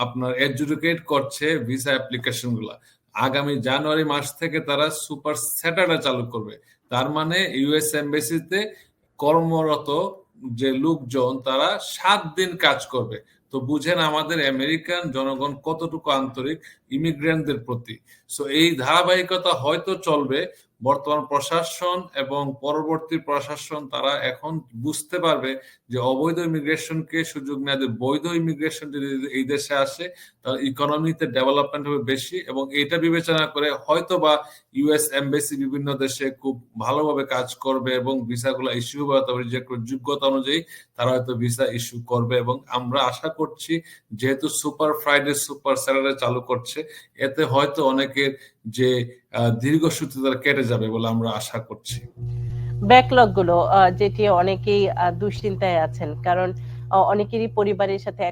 আপনার এডুকেট করছে visa application গুলা। আগামী জানুয়ারি মাস থেকে তারা সুপার স্যাটারডে চালু করবে। তার মানে ইউএস এমবাসিতে কর্মরত যে লোকজন তারা 7 দিন কাজ করবে। তো বুঝেন আমাদের আমেরিকান জনগণ কতটুকু আন্তরিক ইমিগ্রেন্টদের প্রতি। সো এই ধারাবাহিকতা হয়তো চলবে। বর্তমান প্রশাসন এবং পরবর্তী প্রশাসন তারা এখন বুঝতে পারবে যে অবৈধ ইমিগ্রেশনকে সুযোগ না দিয়ে বৈধ ইমিগ্রেশন যদি এই দেশে আসে তাহলে ইকোনমিতে ডেভেলপমেন্ট হবে বেশি, এবং এটা বিবেচনা করে হয়তো বা ইউএস এমবাসি বিভিন্ন দেশে খুব ভালোভাবে কাজ করবে এবং ভিসাগুলো ইস্যু হবে, তবে যে যোগ্যতা অনুযায়ী তারা হয়তো ভিসা ইস্যু করবে। এবং আমরা আশা করছি যেহেতু সুপার ফ্রাইডে সুপার স্যাটারডে চালু করছে, এতে হয়তো অনেকের যে দীর্ঘসূত্র তারা কেটে যাবে বলে আমরা আশা করছি। ব্যাকলগ গুলো যেটি অনেকেই দুশ্চিন্তায় আছেন, কারণ অনেকেরই পরিবারের সাথে